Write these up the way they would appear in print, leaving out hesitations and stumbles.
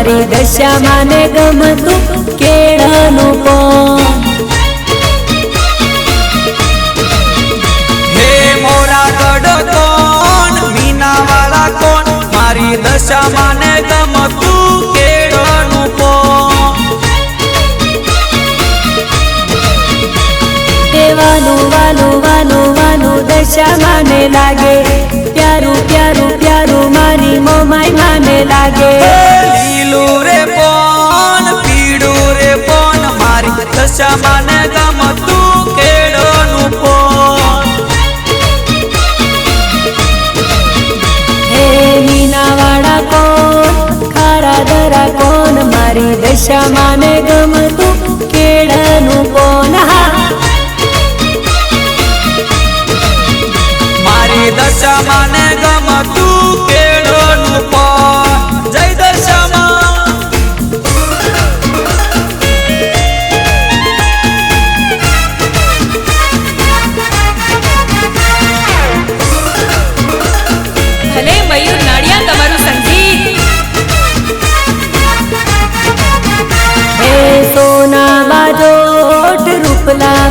मारी दशा माने गमतु केळानु पण हे मोरा गड कोण मीना वाला कोण मारी दशा माने गमतु केळानु पण देवानु वानु वानु वानु दशा माने लागे प्यारू प्यारू प्यारू मारी मोमाई माने लागे दशा माने गमतु केळानु पण हे मीना वाला कोण खारा दरा कोण मारी दशा माने गमतु केळानु पण मारी दशा माने गमतु केळानु पण जय दशा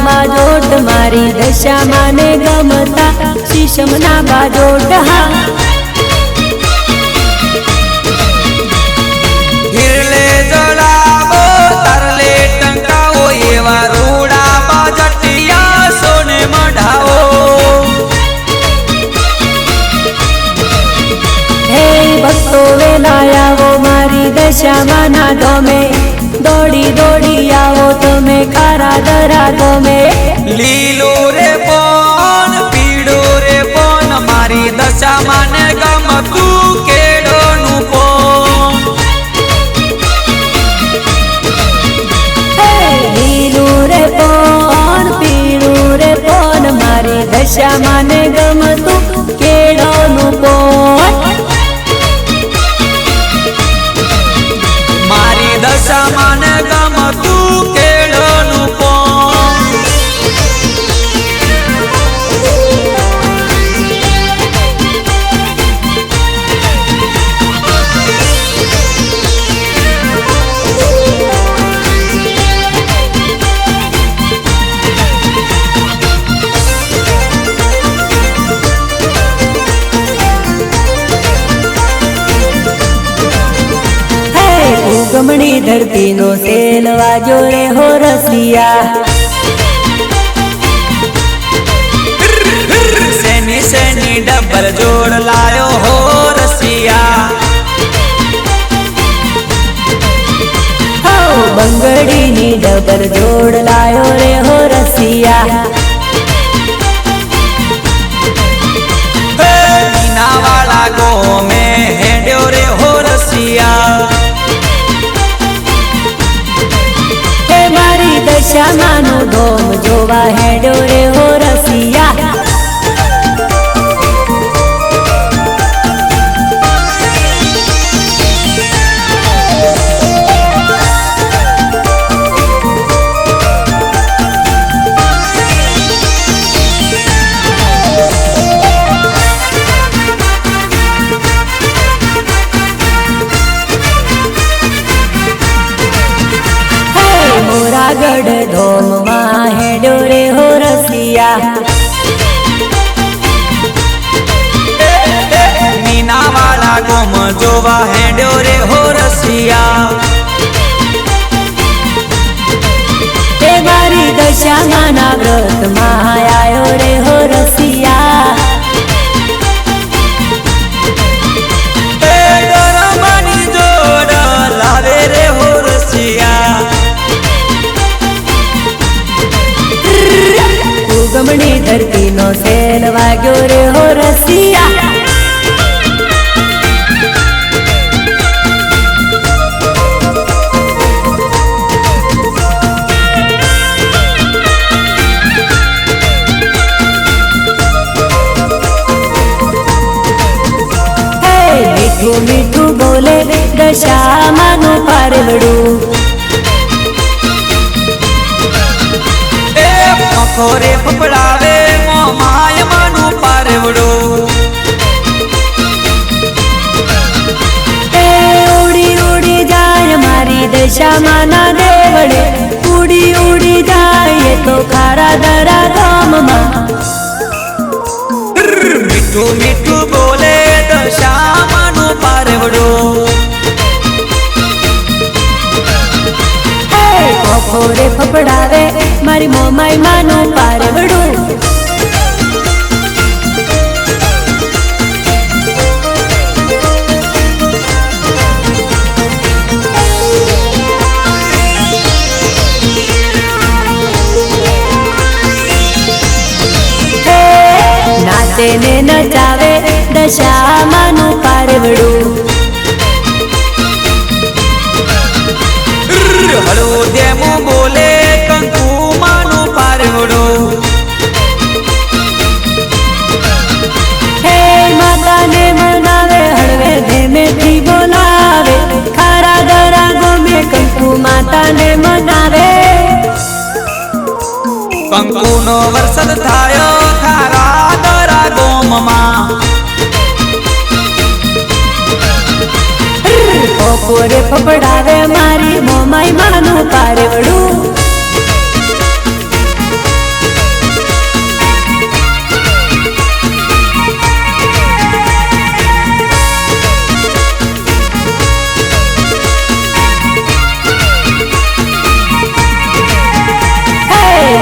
बाजोट मारी दशा माने गमता शीशमना बाजोट हिरले जळावो तरले टंकावो एवा रूडा बाजटिया सोने मढावो हे भक्तो वेलायावो मारी दशा माना धोमे दौड़ी दौड़ी आओ तमे खारा दरा तमे लीलो रे पोन पीड़ो रे पोन मारी दशा माने गमतु केळानु पण लीलो रे पोन पीड़ो रे पोन मारी दशा माने गमतु केळानु पण मारी दशा माने गमतु केळानु पण गमणी धरती नो सेल वाजो रे हो रसिया सेनी सेनी डबल जोड़ लायो हो रसिया हो बंगड़ी नी डबल जोड़ लायो रे हो रसिया मीना वाला गो में हेड्यो रे हो रसिया दशा मानो धोम जोवा हेडो रे हो रसिया गढ़ धोम हेडो रे हो रसिया मीना वाला गोम जोवा हेडो रे हो रसिया मारी दशा माना व्रत आयो रे हो रसिया गरमानी जोड़ लावे रे हो रसिया गमणी धरती नो सेल वाग्यो रे हो रसिया મીઠું મીઠું બોલે દશામાનું પારવડું એ મખોરે ફફડાવે મોમાય માનું પારવડું એ ઉડી ઉડી જાય મારી દશામાના દેવડે ઉડી ઉડી જાય તો ખારા દરા ધામમાં મીઠું મીઠું બોલે દશામાનું પારવડું બપોરે ફફડાવે મારી મોમાઈ માનું પારવડું નાચે ને નચાવે દશામાનું પારવડું હળુદેમું બોલે કંકુમાનું પારવડું હે માતાને મનાવે હળવે ધીમેથી બોલાવે ખારા દરા ગમે કંકુ માતાને મનાવે કંકુનો વરસાદ થાયો ખારા દરા ગોમમાં બપોરે ફફડાવે મારી મોમાઈ માનું પારવડું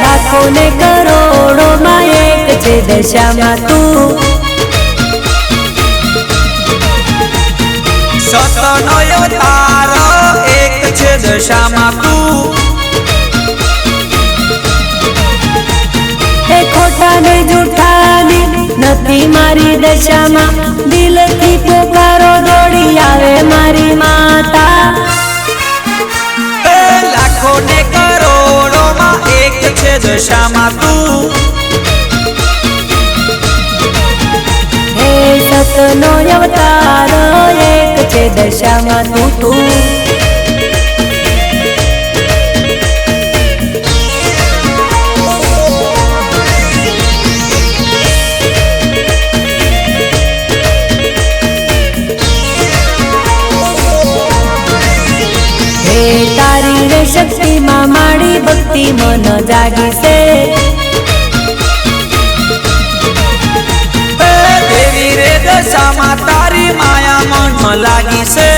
લાખો ને કરોડો માં એક છે દશામાં તું સતનો અવતાર એક છે દશામાં તું એ ખોટા ને જૂઠાની નથી મારી દશામાં દિલથી પોકારો દોડી આવે મારી માતા લાખો ને કરોડો માં એક છે દશામાં તું હે સતનો અવતાર એક છે દશામાં તું હે તારી રે શક્તિમાં મારી ભક્તિ મન જાગી છે દેવી રે દશામાં તારી માયા મન લાગી છે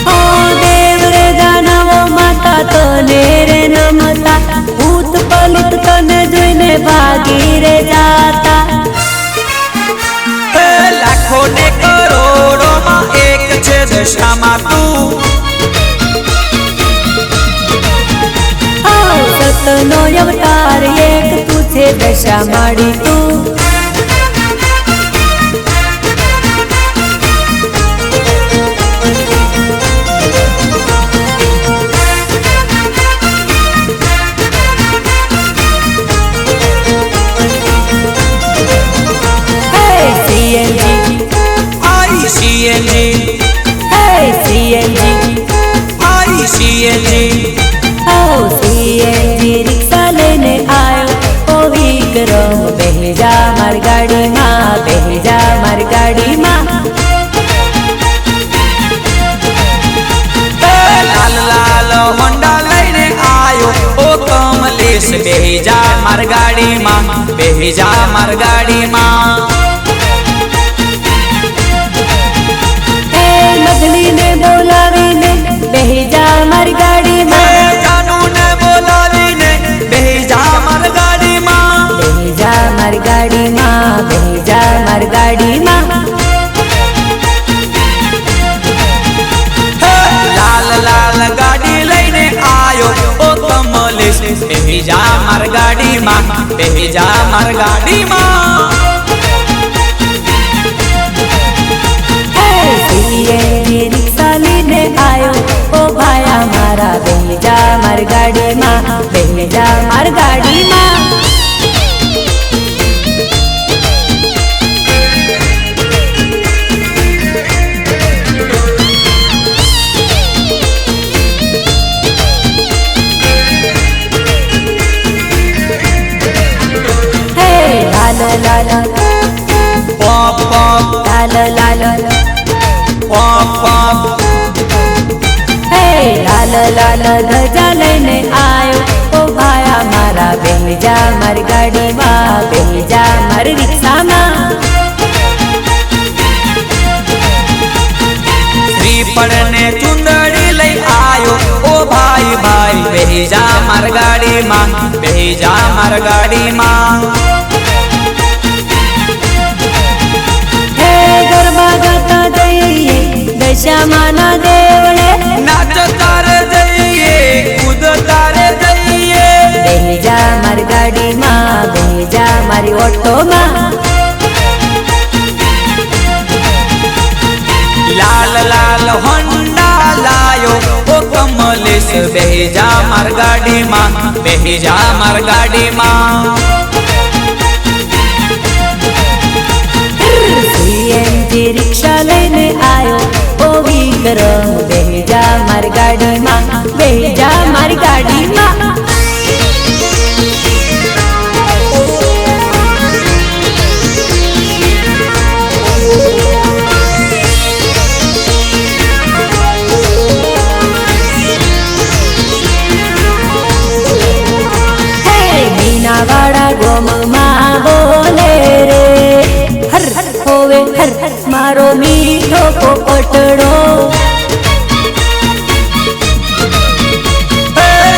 ઓ દેવ રે દાનવો માતા તને રે નમતા ભૂત પલિત તને જોઈને ભાગી રે જાતા લાખો ને કરોડો માં એક છે દશામાં તું સતનો અવતાર એક તું છે દશા માડી તું સીએનજી રિક્ષા લઈને આયો ઓ વિક્રમ બેહી જા મારી ગાડીમાં બેહી જા મારી ગાડીમાં લાલ લાલ હોન્ડા લઈને આયો ઓ કમલેશ બેહી જા માર ગાડીમાં બેહી જા માર ગાડીમાં મગલીને બોલાવીને બેહી જા મારી ગાડીમાં જાનુને બોલાવીને બેહી જા માર ગાડીમાં બેહી જા મારી ગાડીમાં બેહી જા મારી ગાડીમાં લાલ લાલ ગાડી લઈને આયો ઓ કમલેશ બેહી જા માર ગાડીમાં બેહી જા માર ગાડીમાં સીએનજી રિક્ષા લઈને આયો ઓ ભાયા મારા બેહી જા મારી ગાડીમાં બેહી જા મારી ગાડીમાં लाल लाल पॉप पॉप हे लाल लाल धजा लઈને आयो ओ भाया मारा बेजा मारी गाड़ी में बेजा मारी रिक्शा में श्रीफળ ने चुंदड़ी लई आयो ओ भाई भाई बेजा मार गाड़ी में बेजा मार गाड़ी में हे गरबा गाता जइए दशामाना देवळे नाच तारे जइए कूद तारे जइए बेजा मारी गाड़ी में बेजा मारी ऑटो में लाल लाल होंडा लायो ओ कमलेश बेजा मार गाड़ी में बेजा मार गाड़ी में सीएनजी रिक्शा लઈને आयो ओ विक्रम बेजा मारी गाड़ी में बेजा मारी गाड़ी में मीनावाड़ा गोम माँ बोले रे हर हर होवे हर हर मारो मीठो पोपटड़ो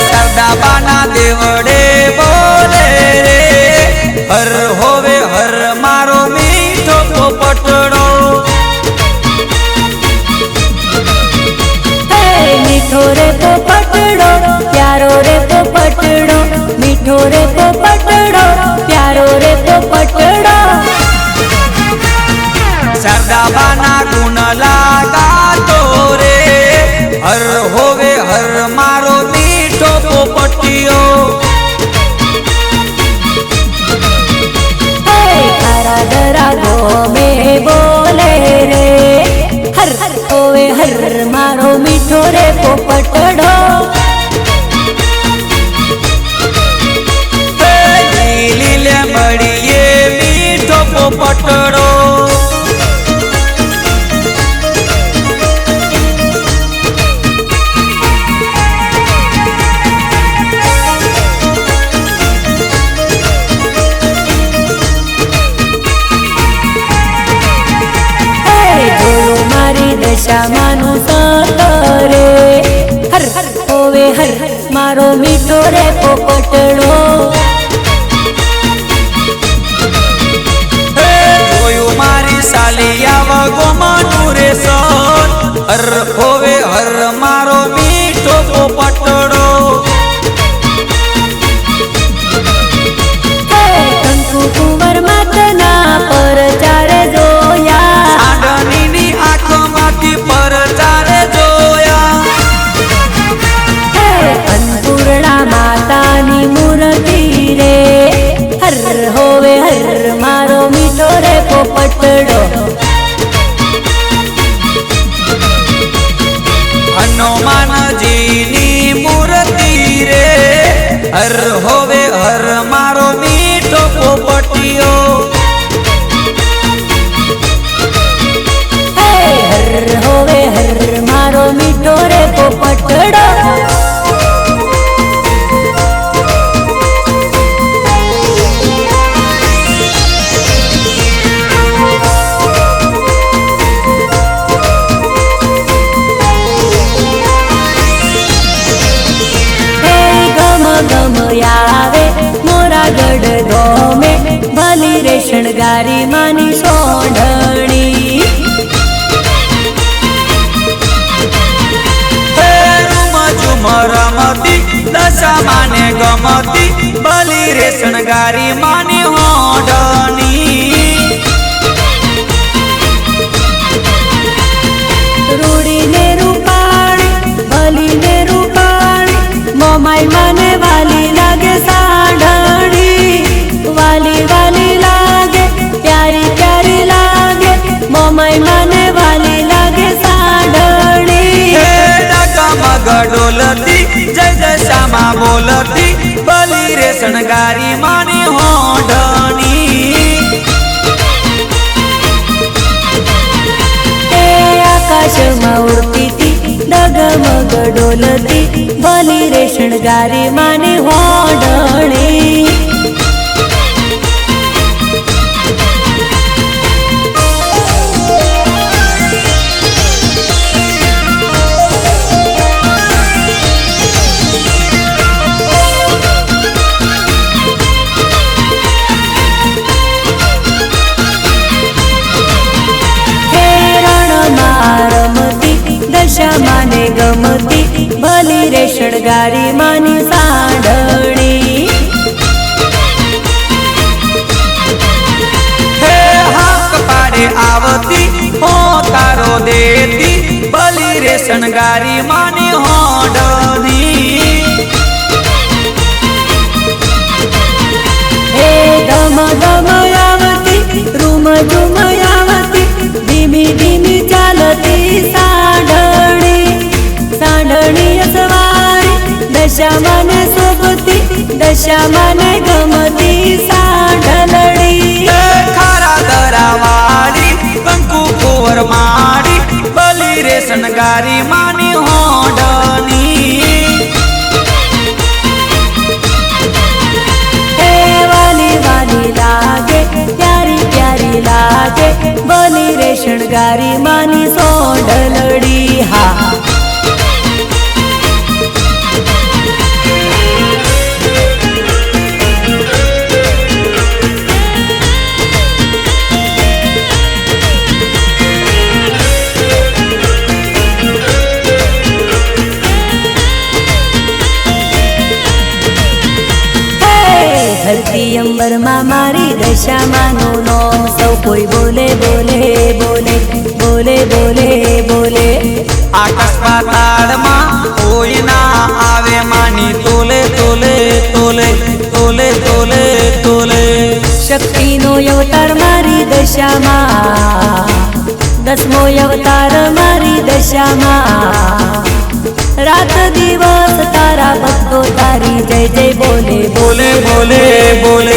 सरदा बाना देवड़े बोले रे हर होवे हर मारो मीठो पोपटड़ो मीठो रे पोपटड़ो प्यारो रे पोपटड़ो मीठो रे पोपटड़ो प्यारो रे पोपटड़ो सरदा बाना गुण लागा तो रे हर होवे हर मारो मीठो पोपटियो हरा दरा गो में बोले रे हर हर होवे हर मारो मीठो रे पोपटड़ो लीले मड़िए मीठो पोपटड़ो दशामानु सतरे हर हर होवे हर मारो मीठो रे पोपटड़ो जोयु मारी सालिया वगो मानु रे सन हर होवे हर मारो मीठो पोपटड़ो कंकु कुंवर मातना पर चारे जोया साडनी आँख माथी पर चारे जोया अन्नपूर्णा मातानी मूर्ति रे हर होवे हर मारो मीठो रे पोपटड़ो हनुमान जी नी मूर्ति रे हर होवे हर मारो मीठो पोपटियो हर होवे हर मारो मीठो रे पोपटड़ो गम आवे मोरा गढ़ धोमे भली रे शणगारी मानी सोंढणी रमती दशा माने गमती भली रे शणगारी मानी होंडनी रूड़ी ने रूपाणी भली ने रूपाणी मोमाई माने वाली लागे साढ़णी वाली वाली लागे प्यारी प्यारी लागे मोमाई माने वाली लागे साढ़णी डोलती जय जय श्यामा बोलती बली रे शणगारी मानी होंडनी बोलती बोली रे शणगारी मानी होडणी दशा माने गमती भली रे शणगारी मानी सांडणी हे हाक पाडे आवती हो तारो देती भली रे शणगारी मानी होडनी हे दम दम आवती रूम झुम आवती धीमी धीमी चालती सांडणी सांडणी असवारी दशा माने सोबती दशा माने गमती सांडलडी खारा दरावाड़ी कंकु कुवर माड़ी भली रे शणगारी मानी होडनी वाली वाली लागे प्यारी प्यारी लागे बोली रे शणगारी मानी सोंडलड़ी हा धरती अंबर मा मारी दशा मानो नोम सौ कोई बोले बोले बोले बोले बोले बोले आकाश पाताल मा कोई ना आवे मानी तोले तोले तोले तोले तोले तोले शक्ति नो अवतार मारी दशा मा दसमो अवतार मारी दशा मा रात दिवस तारा भक्तो तारी जय जय बोले बोले बोले बोले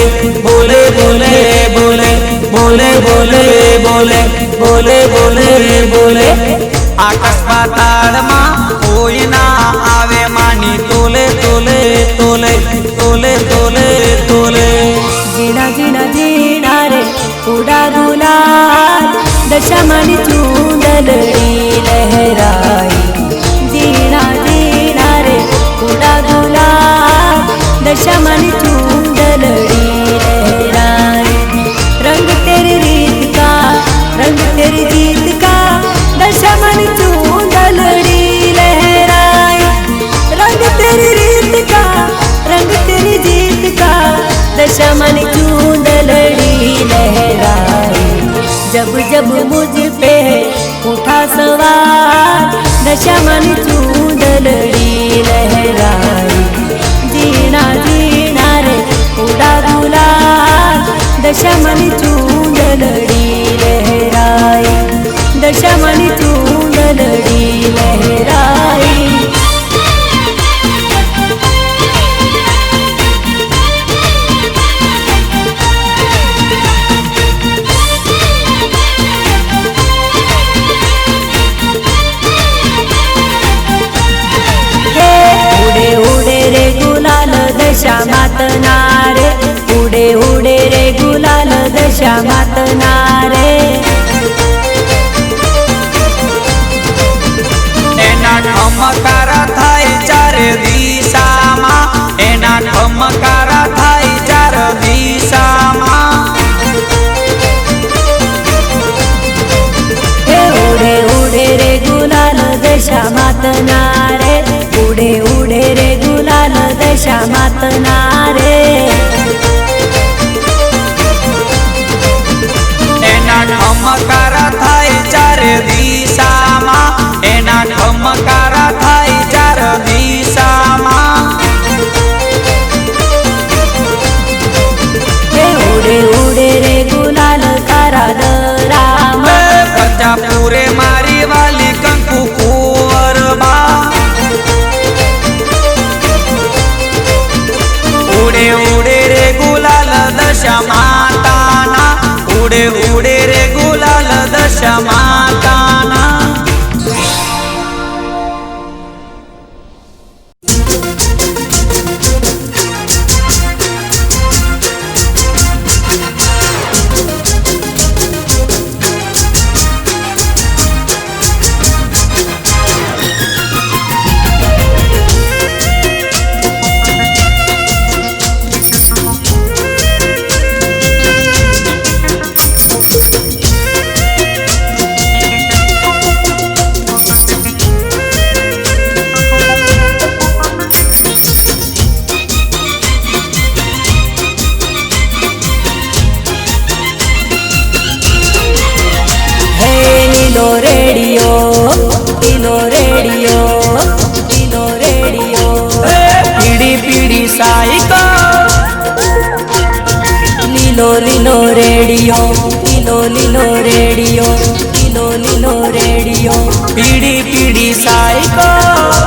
बोले बोले बोले बोले बोले बोले बोले बोले बोले आकाश पाताल मा कोई ना आवे मानी तोले तोले तोले तोले तोले तोले जीना जीना जीना रे उड़ा गुलाल दशा मानी चूंदलड़ी लहराई जीना जीना रे उड़ा गुलाल दशा मानी चूंदलड़ी लहराई रंग तेरी रीत का रंग तेरी जीत का दशा मानी चूंदलड़ी लहराई रंग तेरी रीत का रंग तेरी जीत का दशा मानी चूंदलड़ी लहराई जब जब मुझ पे उठा सवार दशा मानी चूंदलड़ी लहराई जीना जीना रे उड़ा गुलाल दशा मानी चूंदलड़ी लहराई दशा मानी चूंदलड़ी लहराई दशा मातनारे उडे उडे रे गुलाल दशा मातनारे एना ठमकारा थाय चार दिशामा एना ठमकारा थाय चार दिशामा हे उडे उडे रे गुलाल दशा मातनारे उडे उडे रे गुलाल दशा मातनारे एना ठमकारा थाय चार दिशामा एना ठमकारा थाय चार दिशामा हे उडे उडे रे गुलाल तारा राम प्रजापुरे मारी वाली कंकु कुवर बा उडे उडे रे गुलाल दशा माताना उडे उडे रे गुलाल दशा माताना રેડિયો, લીલો લીલો રેડિયો, લીલો લીલો રેડિયો. પીળી પીળી સાયકલ,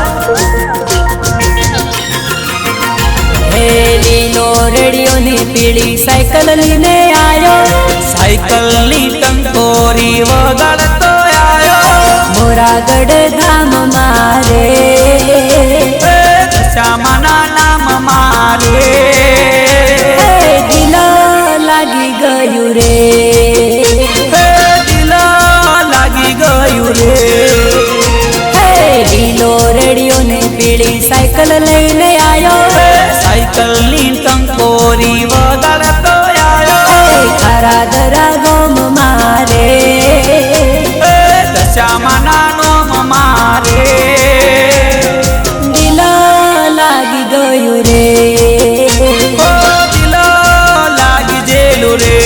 હે લીલો રેડિયો ને પીળી સાયકલ લઈને આયો, સાયકલની ટંકોરી વગાડતો આયો. મોરાગઢ ધામ મારે, દશામાના નામ મારે. દિલ લાગી ગયું રે, દિલ લાગી ગયું રે. લીલો રેડિયો ને પીળી સાયકલ લઈને આયો, સાયકલની ટંકોરી વગાડતો આયો. ખરા દરા ગોમ મારે, દશામાના નામ મારે. દિલ લાગી ગયું રે, દિલ લાગી જેલું રે.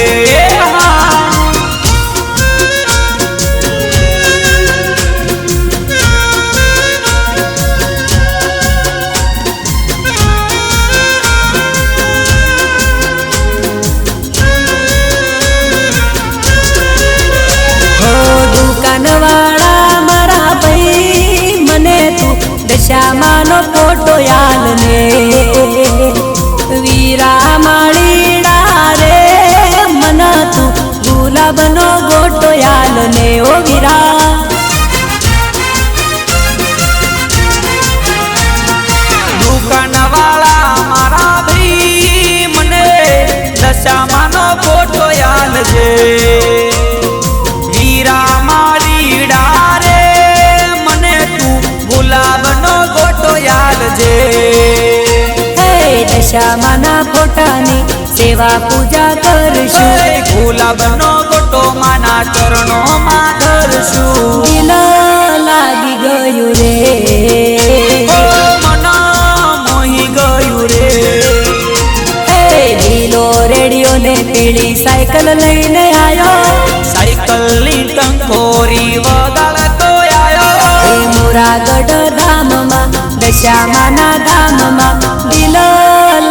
દુકાનવાળા મારા ભાઈ મને તું દશામાનો ફોટો યાલ ને, વીરા માળીડા રે મન તું ગુલાબનો ગોટો યાલ ને. ઓ વીરા દુકાનવાળા મારા ભાઈ મને દશામાનો ફોટો યાદ છે. વીરા માળીડા રે મને તું ગુલાબનો ગોટો યાદ છે. હે દશામાના ફોટાની સેવા પૂજા કરશું, ગુલાબનો ગોટો માના ચરણોમાં ધરશું. દિલ લાગી ગયું રે, ઓ મના મોહી ગયું રે. લીલો રેડિયો ને પીળી સાયકલ લઈને આયો, સાયકલની ટંકોરી વગાડતો આયો. મોરાગઢ ધામમાં દશામાના ધામમાં દિલ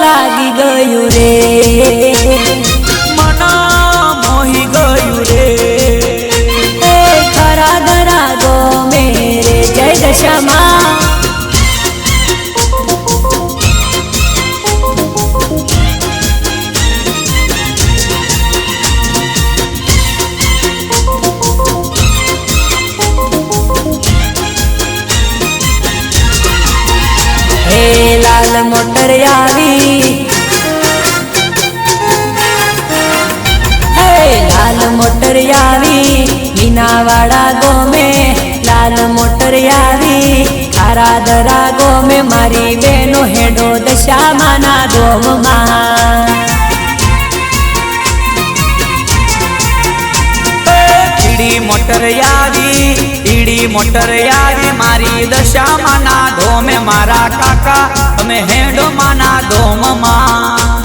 લાગી ગયું રે, મના મોહી ગયું રે. ખરા ધરા ગો મેરે જય દશામાં. લાલ મોટર આવી, લાલ મોટર આવી મીનાવાડા ગોમે, લાલ મોટર આવી ખારા દરા ગોમે. મારી બેનો હેડો દશામાના ધોમમાં, ઈડી મોટર યાદી, ઈડી મોટર યાદી મારી દશામાના ધોમે. મારા કાકા તમે હેડો માના ધોમમાં.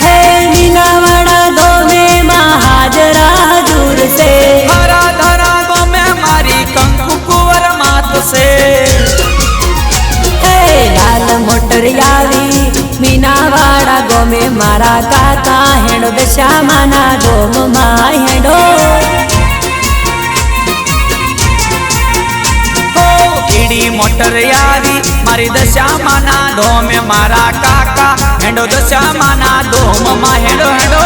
હે મીનાવાડા ગોમે માં હાજરા જુર છે, હરા ધરા ગોમે મારી કંકુ કુંવર માત છે. લાલ મોટર આવી મીનાવાડા ગોમે, મારા કાકા હેડો દશામાના ધોમમાં હેડો. ઈડી મોટર યાદી મારી દશામાના ધોમે. મારા કાકા હેડો દશામાના ધોમમાં. હેડો હેડો.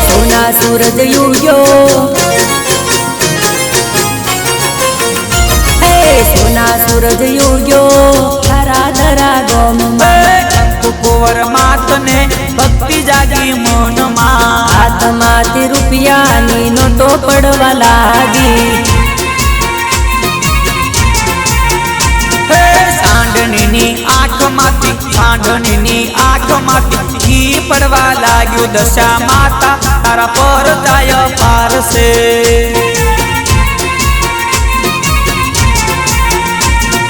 સોના સૂરજ યુયો, સોના સૂરજ યુયો ખરા ધરા ગોમમાં. કુંવર માતને ભક્તિ જાગી મનમાં, હાથમાંથી રૂપિયાની નોટો પડવા લાગી. સાંઢણીની આંખમાંથી ઘી પડવા લાગ્યું. દશા માતા तारा पर जाय पार से।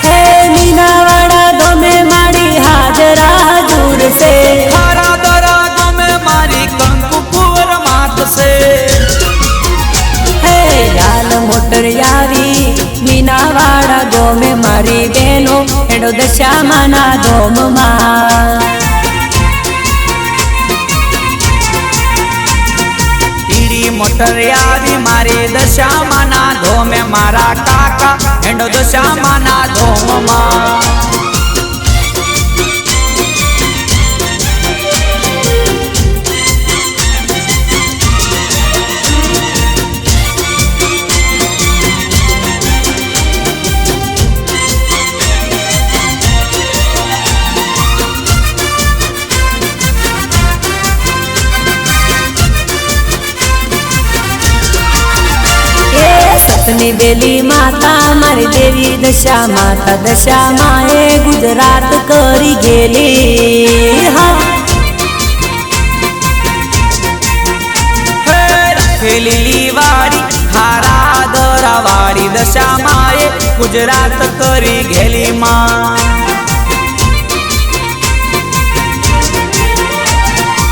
हे मीनावाड़ा धोमे माड़ी हाजरा हजूर से, हरा दराजों में मारी कंकु कुंवर मात से। हे लाल मोटर यावी मीनावाड़ा धोमे मारी बेनो एडो दशामाना धोम मां। मोटर यावी मारी दशामाना धोमे मारा काका एंडो दशामाना धोम मां। सतनी बेली माता मारी देवी दशा माता, दशा माए गुजरात करी गेली। हाँ लिली वाड़ी हारा दरा वाड़ी दशा माए गुजरात करी गेली मां।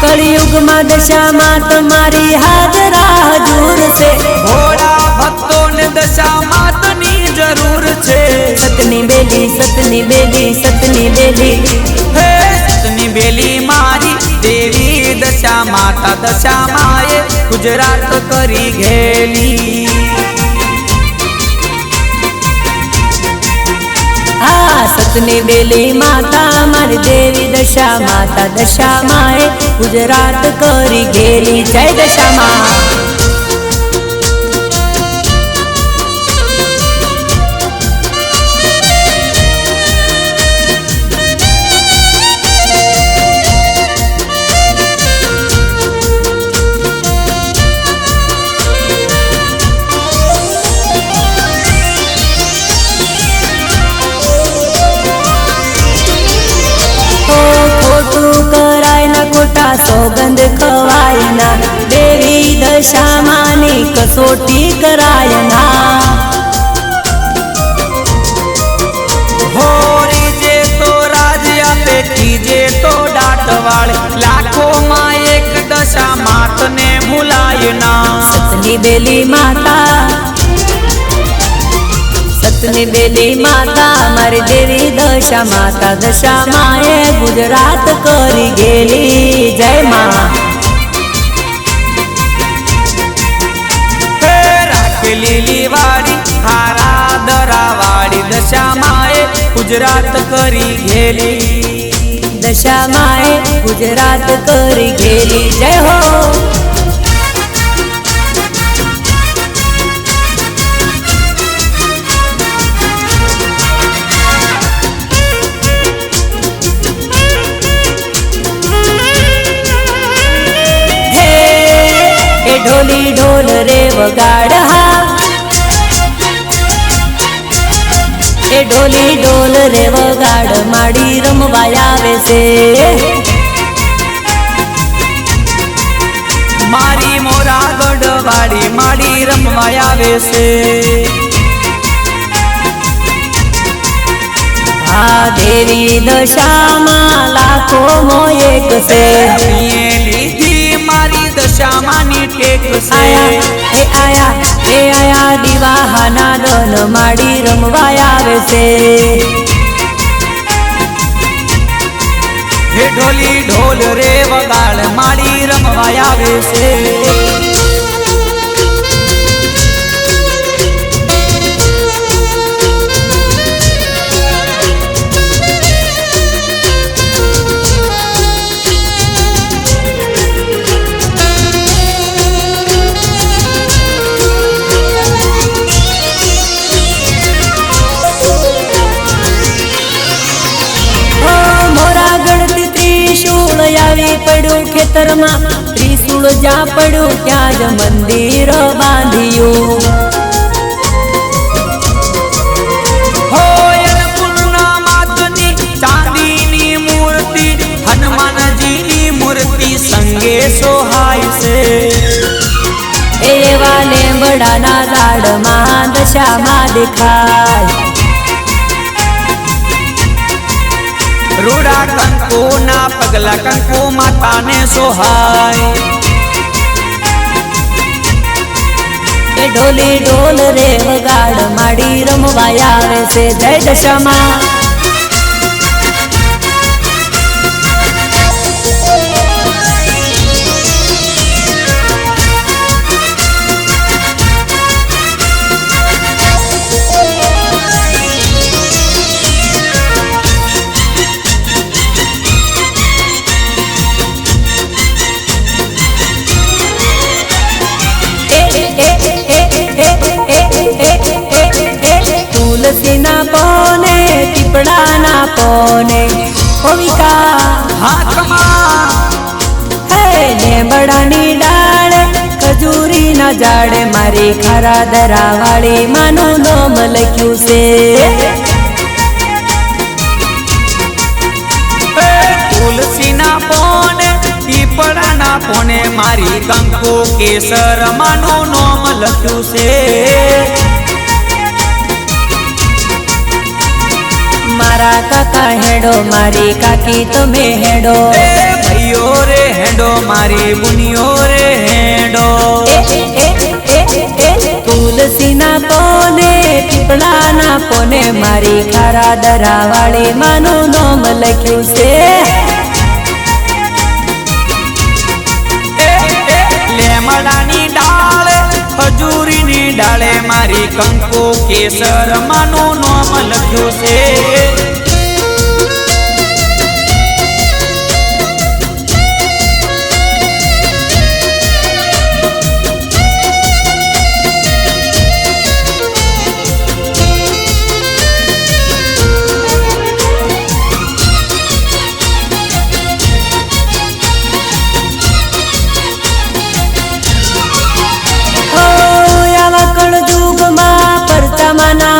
कलयुग में दशा मात मारी हाजरा हजूर से, भोला भक्तों ने दशा मात नी जरूर छे। सतनी बेली सतनी बेली सतनी बेली, हे सतनी बेली मारी देवी दशा माता, दशा माए गुजरात करी गेली। हाँ सतनी बेली माता मारी देवी दशा माता, दशा माए गुजरात करी गेली। जय दशा मां। खोटा सौगंध खवायना देवी दशा मानी कसोटी करायना। होरी जे तो राजिया पेटी जे तो डाटवाड़, लाखों माँ एक दशा मात ने भुलायना। सतनी बेली माता सतनी बेली माता मारी देवी दशा माता, दशा माए गुजरात करी गेली। जय मां। लिली वाड़ी हारा दरा वाड़ी दशा माए गुजरात करी गेली। दशा माए गुजरात करी गेली। जय हो। ढोली ढोल रे वगाड़ हा, ए ढोली ढोल रे वगाड़ माड़ी रमवाया वे से। मारी मोरा गढ़वाड़ी माड़ी रमवाया वे से। आ देवी दशा मां लाखों मो एक से, मारी दशा मानी टेक से। आया दीवाहाना दोन माड़ी रमवाया वे से। हे ढोली ढोल रे वगाड़ माड़ी रमवाया वे से। पड़ू खेतर में त्रिशूल जा पड़ू त्या ज मंदिर बांधियो। हो अन्नपूर्णा मातनी चांदीनी मूर्ति, हनुमान जी नी मूर्ति संगे सोहाय से। દશામાં દેખાય. રૂડા કંકુ ના પગલા કંકુ માતાને સોહાય. એ ઢોલી ઢોલ રે વગાડ માડી રમવા આવે છે જય દશામાં. તુલસીના પોને પીપળાના પોને ઓવિકા હાથમાં હે લેબડાની ડાળ ખજૂરીના ઝાડે મારી ખારા દરાવાળી માનું નામ લખ્યું છે. તુલસીના પોને પીપળાના પોને મારી કંકુ કેસર માનું નામ લખ્યું છે. મારા કાકા હેડો મારી કાકી તમે હેડો. ભાઈઓ રે હેડો મારી બુનિયો રે હેડો. તુલસીના પોને પીપળાના પોને મારી ખારા દરાવાળી માનું નામ લખ્યું છે. લેમડાની ડાળ ખજૂરીની ડાળે મારી કંકુ કેસર માનું નામ લખ્યું છે.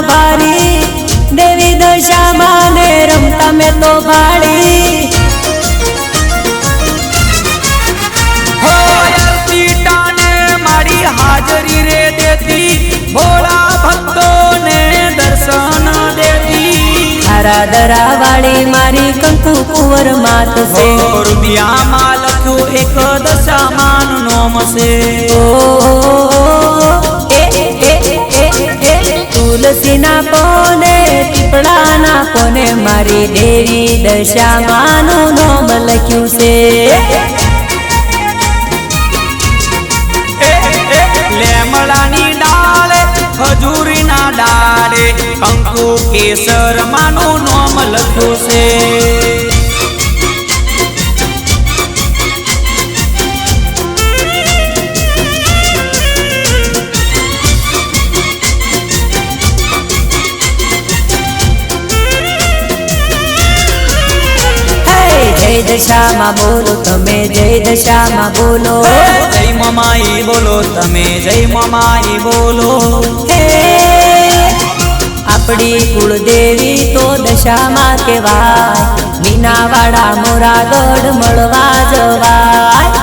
ભારી દેવી દશામાં ને રમતા મેં તો ભાડી. મારી હાજરી રે દેતી ભોળા ભક્તોને દર્શન દેતી. ખારા દરાવાળી મારી કંકુ કુંવર માત છે. રૂપિયામાં લખ્યું એક દશામાન નોમ છે. તુલસીના પોને પીપળાના પોને મારી દેવી દશામાનું નામ લખ્યું છે. લેમડાની ડાળે ખજૂરીના ડાળે કંકુ કેસર માનું નામ લખ્યું છે. જય દશામાં બોલો તમે જય દશામાં બોલો. જય મમાઈ બોલો તમે જય મમાઈ બોલો. હે આપણી કુળદેવી તો દશામાં કહેવાય. મીનાવાડા મોરા ગઢ મળવા જવાય.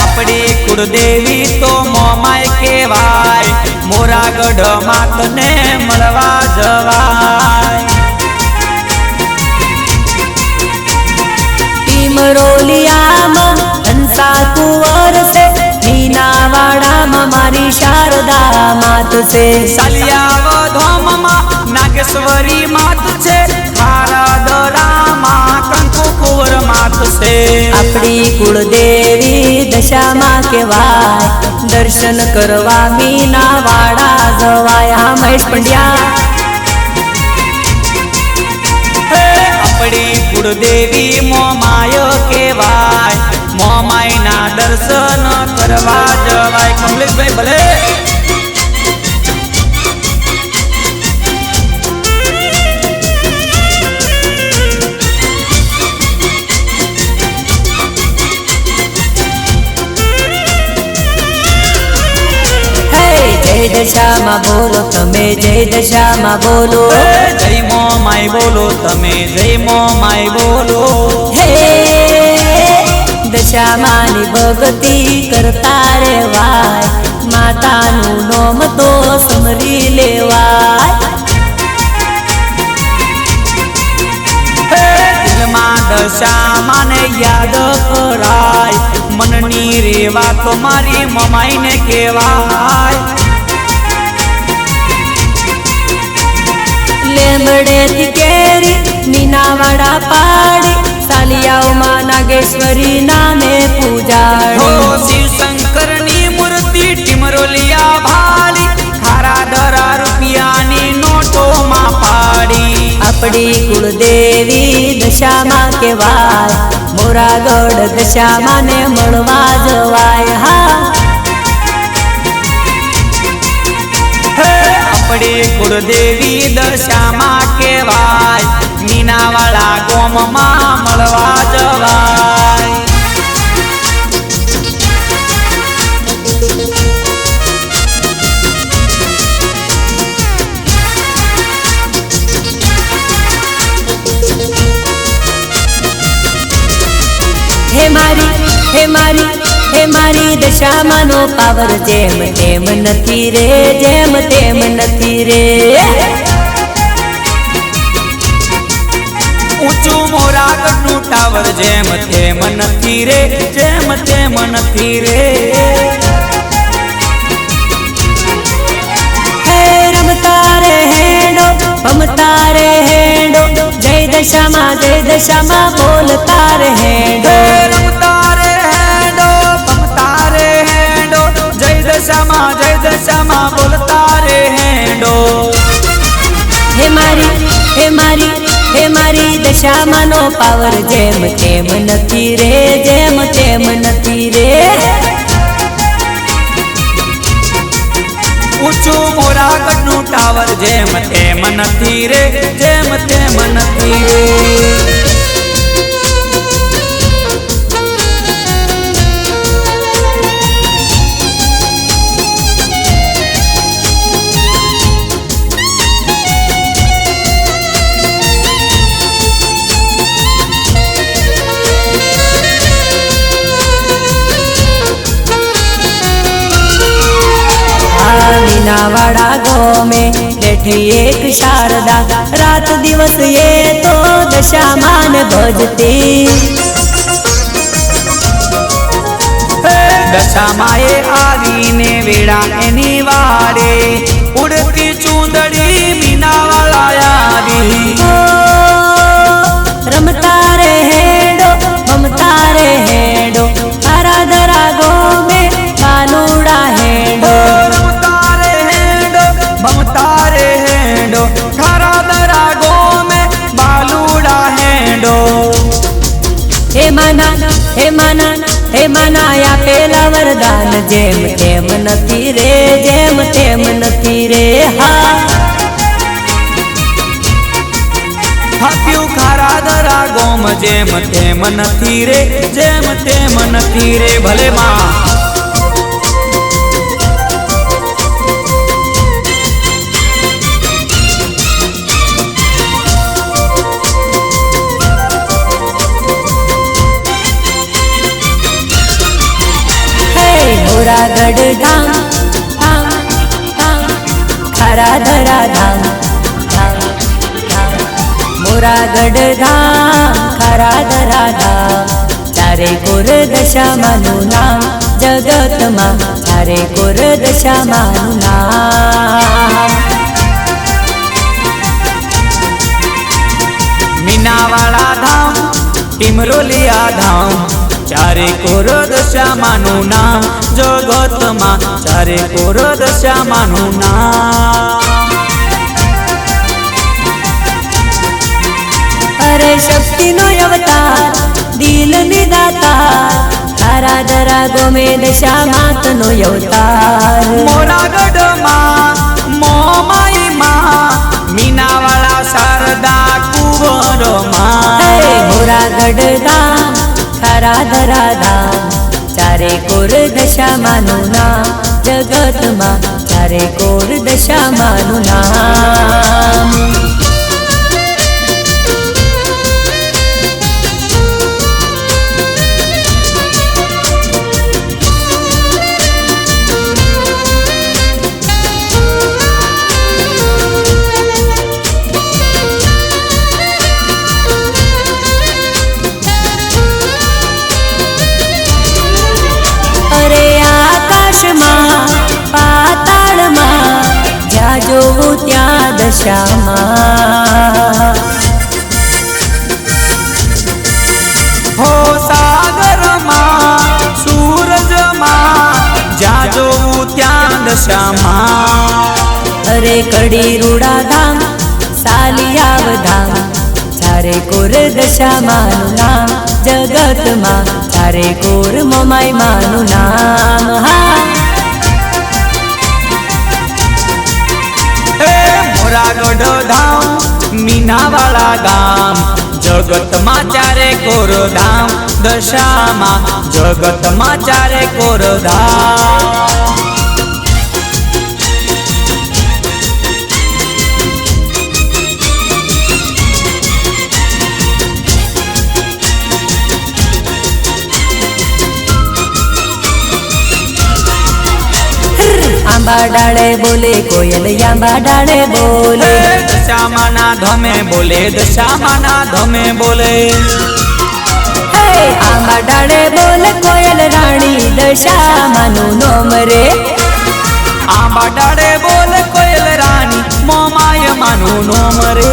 આપણી કુળદેવી તો મોમાય કહેવાય. મોરાગઢ માતને મળવા જવાય. મરોલિયામાં હંસા કુંવર છે. મીનાવાડામાં મારી શારદા માત છે. સાલિયા ધામમાં નાગેશ્વરી માત છે. ખારા દરામાં કંકુ કુંવર માત છે. આપણી કુળદેવી દશામાં કહેવાય. દર્શન કરવા મીનાવાડા જવાય. હા મહેશ પંડ્યા આપણી કુળદેવી મોમાય કહેવાય. મોમાયના દર્શન કરવા જવાય. કમલેશભાઈ ભલે જય દશામાં બોલો તમે જય દશામાં બોલો. જય મોમાય બોલો તમે જય મોમાય બોલો. હે દશામાની ભક્તિ કરતા રેવાય. માતાનું નામ તો સમરી લેવાય. દિલમાં દશામાને યાદ કરાય, મનની રેવા તો મારી મમાઈને કહેવાય. લેમડેથી કેરી મીનાવાડા પાડી, સાલિયાઓમાં નાગેશ્વરી નામે પૂજાડી. શિવશંકરની મૂર્તિ ટીમરોલિયા ભાળી, ખારા દરા રૂપિયાની નોટોમાં પાડી. આપણી કુળદેવી દશામાં કહેવાય, મોરાગઢ દશામાં ને મળવા જવાય. હા, આપણી કુળદેવી દશામાં કહેવાય, મીનાવાળા ગોમમાં મળવા જવાય. હે મારી દશામાંનો પાવર જેમ તેમ નથી રે, જેમ તેમ નથી રે. ઊંચું મોરાગઢનું ટાવર જેમ તેમ નથી રે, જેમ તેમ નથી રે. હે રમતા રે હેડો, ભમતા રે હેડો, જય દશામાં બોલતા રે હેડો. રમતા રે હેડો, ભમતા રે હેડો, જય દશામાં બોલતા રે હેડો. હે મારી દશામાંનો પાવર જેમ તેમ નથી રે, જેમ તેમ નથી રે. ઊંચું મોરાગઢનું ટાવર જેમ તેમ નથી રે, જેમ તેમ નથી રે. मीनावाड़ा गाँव में बैठी एक शारदा, रात दिवस ये तो दशामान भजती. દશામાએ આવીને વેળા એની વાડે, ઉડતી ચૂંદડી મીનાવાળા આવી. રમતા રે હેડો, ભમતા રે હેડો, તારા દરા ગાँव में કાનુડા હેડો. રમતા રે હેડો, ભમતા રે હેડો, ખારા દરા ગોમે બાલુડા હેડો. હે માના આપેલા વરદાન જેમ તેમ નથી રે, જેમ તેમ નથી રે. હા, આપ્યું ખારા દરા ગોમ જેમ તેમ નથી રે, જેમ તેમ નથી રે. ભલે માં મોરાગઢ ધામ ધામ ધામ, ખરા ધરા ધામ ધામ ધામ. મોરાગઢ ધામ, ખરા ધરા ધામ, ચારે કોર દશામાંનું નામ જગતમાં, ચારે કોર દશામાંનું નામ. મીનાવાળા ધામ, ટીમરોલિયા ધામ, ચારે કોર દશામાંનું નામ જગતમાં, ચારે કોર દશામાંનું નામ. અરે શક્તિનો અવતાર, દિલની દાતાર, ખરા દરા ગોમે દશામાતનો અવતાર. મોરાગઢમાં મોમાઈમાં, મીનાવાળા શારદા કુંવરમાં. મોરાગઢ ધામ, ખરા ધરા ધામ, ચારે કોર દશામાંનું નામ જગતમાં, ચારે કોર દશામાંનું નામ. દશામાં હો સાગરમાં સૂરજમાં જ્યાં જોવું ત્યાં દશામાં અરે કડી રૂડા ધામ સાલિયાવ ધામ ચારે કોર દશામાનું નામ જગતમાં ચારે કોર મોમાઈ માનું નામ હા મોરાગઢ ધામ મીનાવાળા ગામ જગતમાં ચારે કોર ધામ દશામાં જગતમાં ચારે કોર ધામ આંબા ડાળે બોલે કોયલ આંબા ડાળે બોલે દશામાના ધમે બોલે દશામાના ધમે બોલે આંબા ડાળે બોલે કોયલ રાણી દશામાનું નોમ રે આંબા ડાળે બોલે કોયલ રાણી મોમાય માનું નોમ રે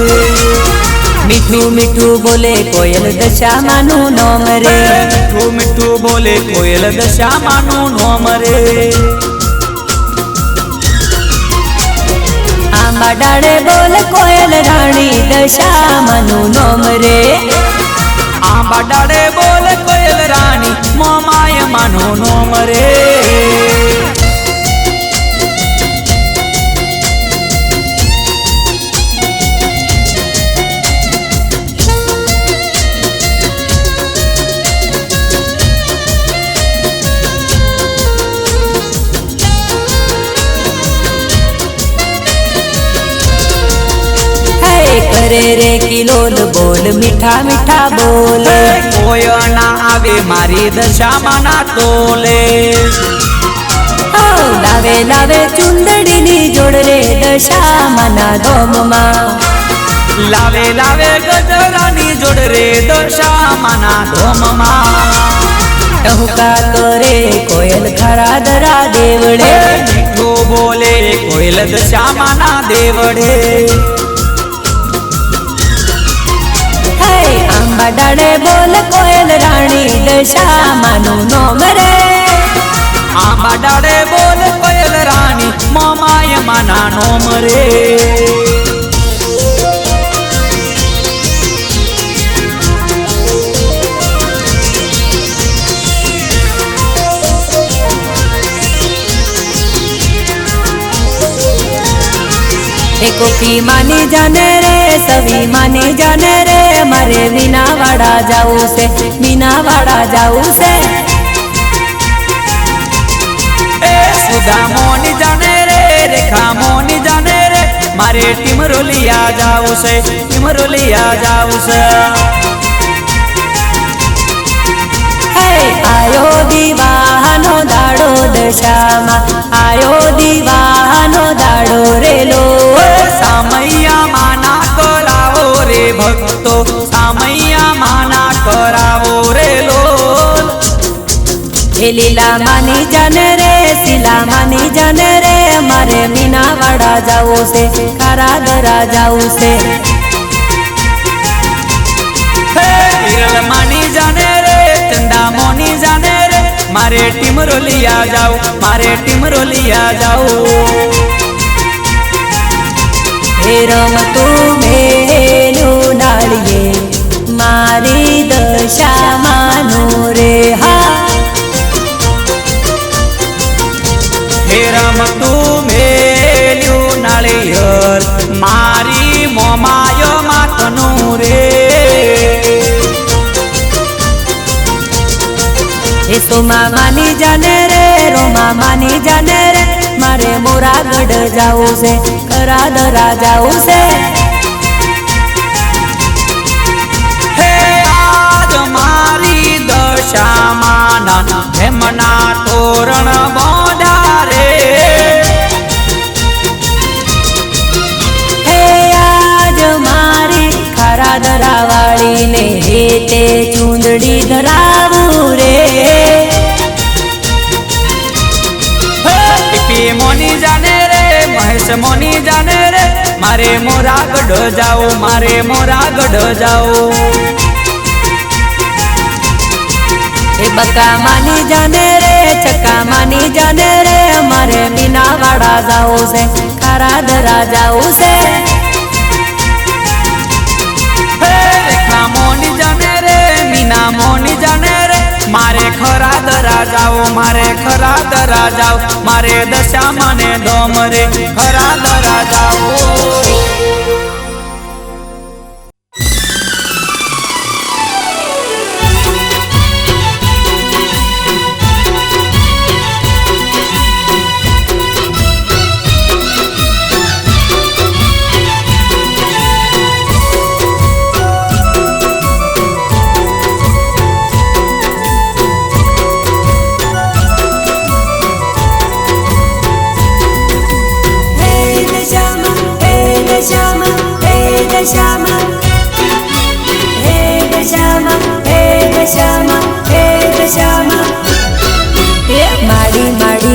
મીઠું મીઠું બોલે કોયલ દશામાનું નોમ રે મીઠું મીઠું બોલે કોયલ દશામાનું નોમ રે આંબા ડાળે બોલે કોયલ રાણી દશામાનું નોમ રે આંબા ડાળે બોલે કોયલ રાણી મોમાય માનું નોમ રે કરે રે કિલોલ બોલ મીઠા મીઠા બોલે કોઈ ના આવે મારી દશામાના તોલે લાવે લાવે ચુંદડીની જોડ રે દશામાના ધોમમાં લાવે લાવે ગજરાની જોડ રે દશામાના ધોમમાં ટહુકા કરે કોયલ ખરા દરા દેવડે મીઠું બોલે કોયલ દશામાના દેવડે આંબા ડાળે બોલ કોયલ રાણી દશામાનું નોમ રે આંબા ડાળે બોલ કોયલ રાણી મોમાય માના નોમ રે કોકી માની જાને રે સવી માની જાને રે મારે મીનાવાડા જાવું છે મીનાવાડા જાવું છે સુધા મોની જાને રે રેખા મોની જાને રે મારે ટીમરોલિયા જાવું છે ટીમરોલિયા જાવું છે આયો દીવાનો દાડો દશામાં આયો દીવાનો દાડો રેલો સામૈયા માના કરાવો રે ભક્તો સામૈયા માના કરાવો રે લોલ એ લીલા માની જાને રે શીલા માની જાને રે મારે મીનાવાડા જાવું છે ખરા દરા જાવું છે હિરલ માની જાને રે ચંદા મોની જાને રે મારે ટીમરોલિયા જાવ મારે ટીમરોલિયા જાવ હે રમતું મેલું નાળીએ મારી દશામાનું રે હા હે રમતું મેલ્યું નાળિયેર મારી મોમાય માતનું રે એ સોમા માની જાને રે રોમા માની જાને રે મારે મોરાગઢ જાવું છે ખરા દરા જાવું છે હે આજ મારી દશામાના હેમના તોરણ બોડા રે હે આજ મારી ખરા દરા વાળીને હેતે ચૂંદડી ધરાવું રે મોની જાને રે મહેશ મોની જાને રે મારે મોરાગઢ જાઓ મારે મોરાગઢ જાઓ એ બકા માની જાને રે ચક્કા માની જાને રે મારે મીનાવાડા જાવું છે ખરાદરા જાવું છે રેખા મોની જાને રે મીના મોની જાને રે મારે ખરાદરા જાઓ મારે ખરાદરા જાઓ મારે દશામાં ને ધોમ રે ખરાદરા જાઓ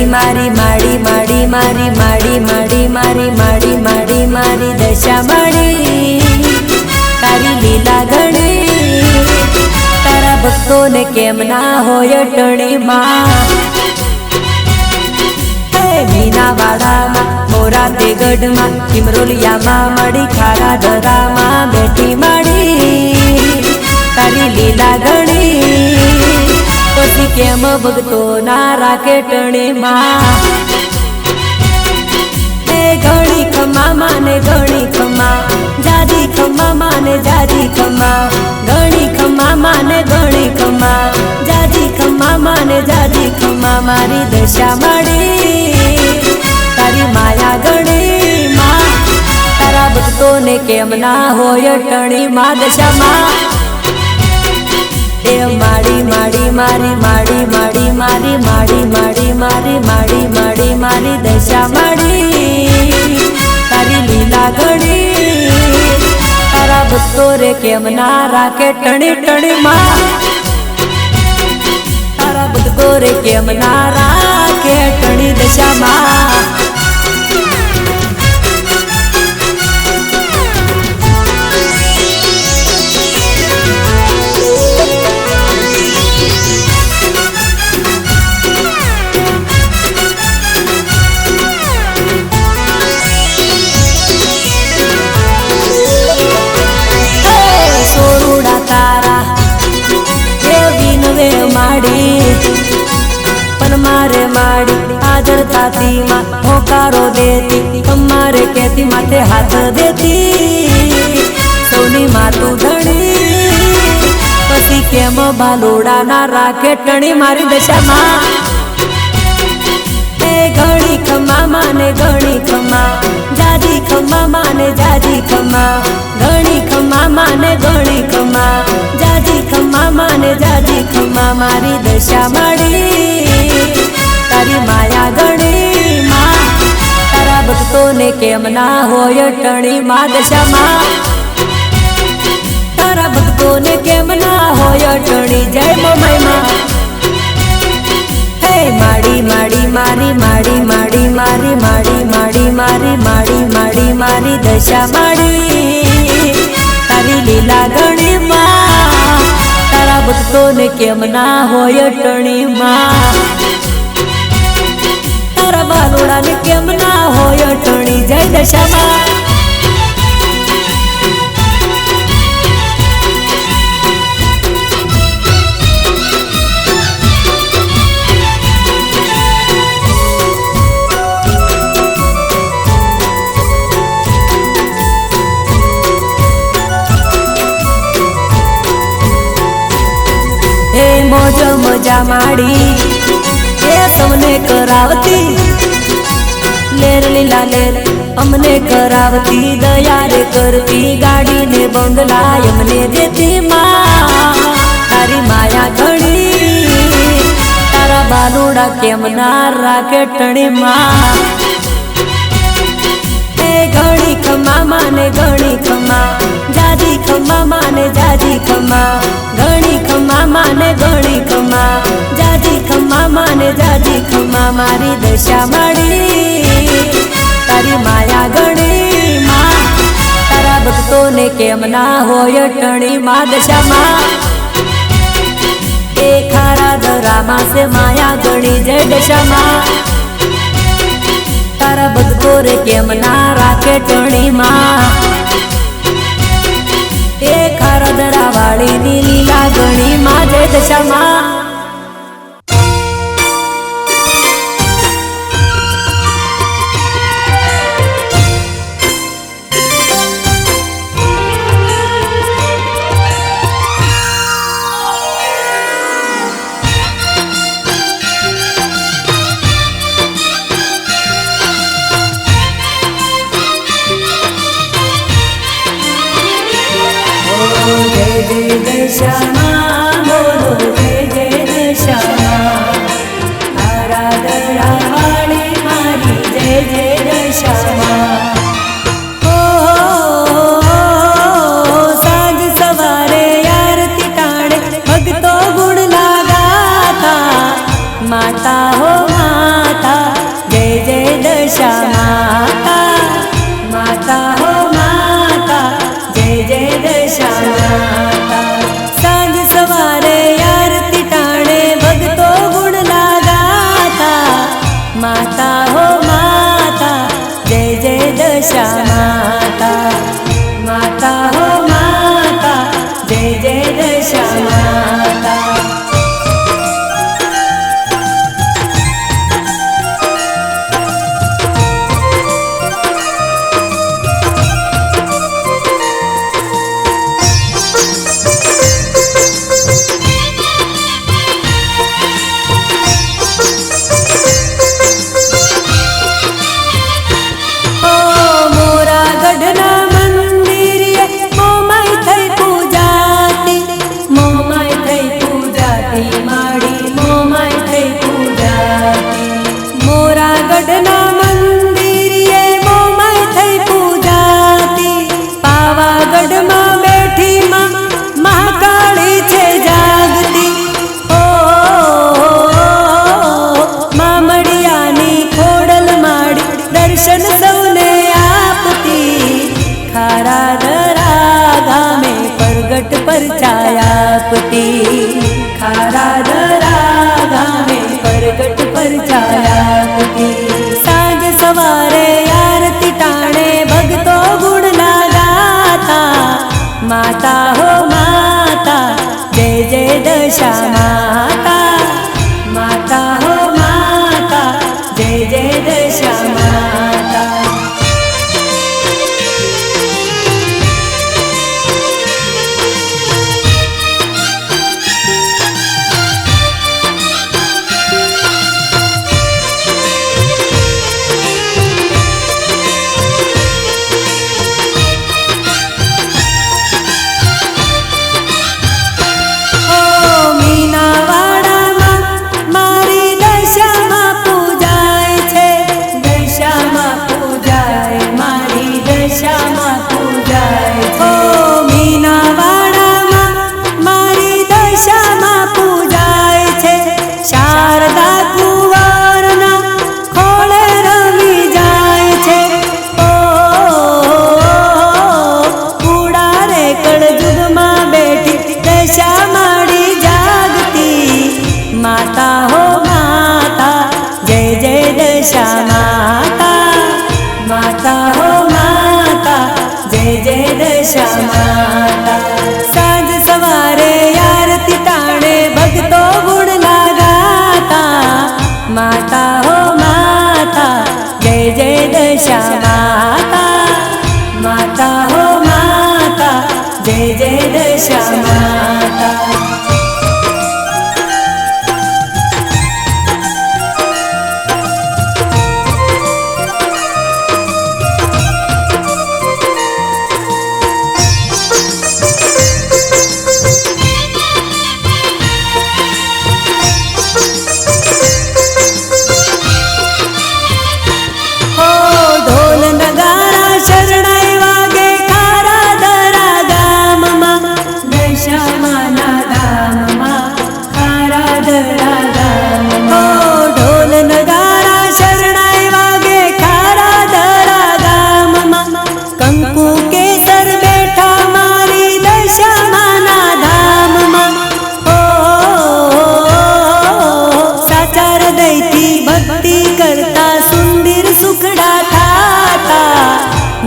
મારી માડી માડી મારી માડી માડી મારી માડી માડી મારી દશા માડી તારી લીલા ગણી તારા ભક્તોને કેમ ના હોય ટણી માં મીનાવાડામાં મોરા તે ગઢમાં કિમરોલિયામાં મળી ખારા ધરામાં બેઠી માડી તારી લીલા ગણી પછી કેમ ભક્તો ના રાખે ટણી માં ઘણી ખમા માને ઘણી ખમા જાજી ખમા માને જાજી ખમા ઘણી ખમા માને ઘણી ખમા જાજી ખમા માને જાજી ખમા મારી દશા માડી તારી માયા ગણી માં તારા ભક્તોને કેમ ના હોય ટણી માં દશામાં એ માડી માડી મારી માડી માડી મારી માડી માડી મારી માડી માડી મારી દશા માડી તારી લીલા ગણી તારા ભક્તો રે કેમ ના રાખે ટણી ટણી માં તારા ભક્તો રે કેમ ના રાખે ટણી દશામાં પણ મારે માડી હાજર થાતી માં હોકારો દેતી તમારે કેતી માથે હાથ દેતી સૌની માતું ધણી પછી કેમ બાલોડા ના રાખે ટણી મારી દશામાં એ ઘણી ખમા માને ઘણી ખમા જાજી ખમા માને જાજી ખમા ઘણી ખમા માને ઘણી ખમા જાજી ખમા માને જાજી ખમા મારી દશા માડી તારી માયા ગણી માં તારા ભક્તોને કેમ ના હોય ટણી માં દશામાં તારા ભક્તોને કેમ ના હોય ટણી જય મમઈમાં હે માડી માડી મારી માડી માડી મારી માડી માડી મારી માડી માડી મારી દશા માડી તારી લીલા ગણી માં તારા ભક્તોને કેમ ના હોય ટણી માં તારા બાલોડાને કેમ ના હોય ટણી જય દશામાં મોજ મજા માડી એ સૌને કરાવતી લેર લીલા લેર અમને કરાવતી દયા રે કરતી ગાડી ને બંગલા અમને દેતી માં તારી માયા ઘણી તારા બાલુડા કેમ ના રાખે ટણી માં એ ઘણી ખમા માને ઘણી ખમા જાજી ખમા માને જાજી ખમા ઘણી ખમા માને ઘણી ખમા જાજી ખમા માને જાજી ખમા મારી દશા માડી તારી ના હોય ટણી માં દશામાં એ ખારા દરામાં સે માયા ગણી જય દશામાં તારા ભક્તો રે કેમ ના રાખે ટણી માં એ ખારા દરા વાળી ની લીલા ગણી માં જય દશામાં जय जय दशामा बोलो जय जय दशामा आराधना वाली मारी जय जय दशामा साँझ सवारे आरती टाणे भक्तो गुण लगाता माता हो माता जय जय दशा माता माता हो माता जय जय दशा सांझ सवारे आरती टाणे भक्तो गुण लगाता माता हो माता जय जय दशा माता माता हो माता जय जय दशा माता परछायापति खारा दरा गामे परगट परछायापति सांझ सवारे आरती टाणे भक्तो गुण लगाता माता हो माता जय जय दशा माता माता हो माता जय जय दशा माता माता हो माता जय जय दशा माता माता हो माता जय जय दशा माता सांझ सवारे आरती टाणे भक्तो गुण लगाता माता हो माता जय जय दशा माता माता हो माता जय जय दशा माता ढोल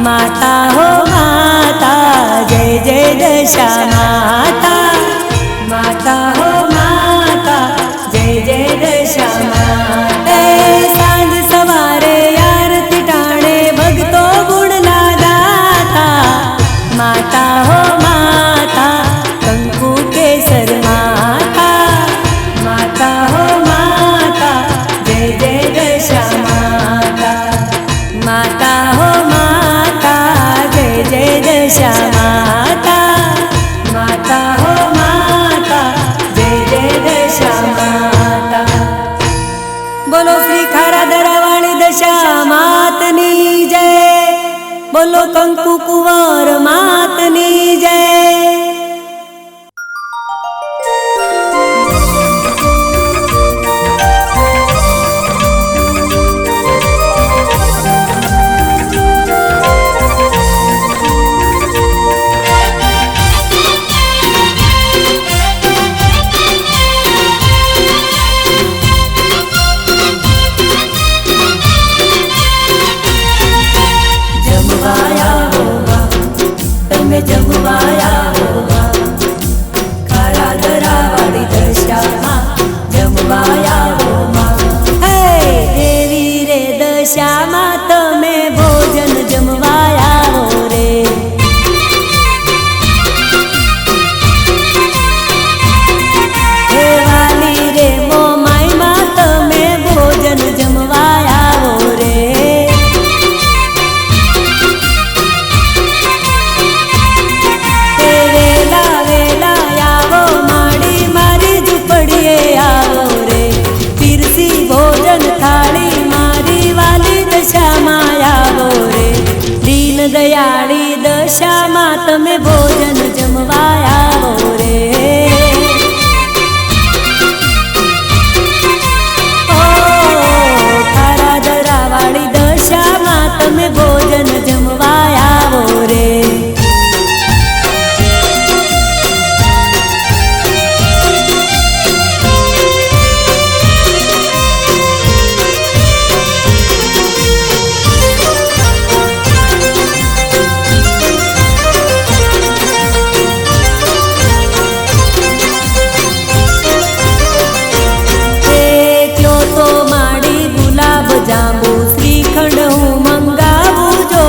માતા હો માતા જય જય દશા માતા માતા હો માતા જય જય દશા માતા સાંજ સવારે આરતી ટાણે ભક્તો ગુણના દાતા માતા હો માતા કંકુ કેસર માતા માતા હો માતા જય જય દશા માતા માતા હો માતા જય જય દશા માતા માતા હો માતા જય જય દશા માતા બોલો શ્રી ખારા દરાવાળી દશા માતની જય બોલો કંકુ કુંવર માતની જય જમવાયા હોવા ખારા દરાવાળી દશામાં જમવાયા હોવા હે દેવી રે દશામાં તમે ભોજન જમવાયા હો રે હે વાલી રે મોમાઈમાં તમે ભોજન જમવાયા હો રે દયાળી દશામાં તમે ભોજન જમવાયા હો રે ઓ ખારા દરાવાળી દશામાં તમે ભોજન જમવાયા હો રે જાંબુ શ્રીખંડ હું મંગાવું જો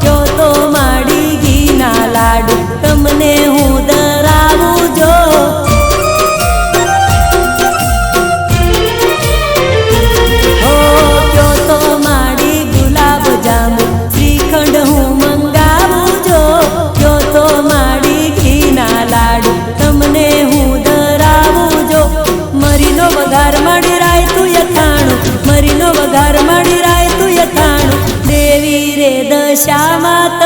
કયો તો માડી ઘીના લાડુ તમને હું ધરાવું જો હો કયો તો માડી ગુલાબ જાંબુ શ્રીખંડ હું મંગાવું જો કયો તો માડી ઘીના લાડુ તમને હું ધરાવું જો મરીનો વઘાર મળી રાય તું યથાણું મરીનો વઘાર મળી રાય તું યથાણું દેવી રે દશામાં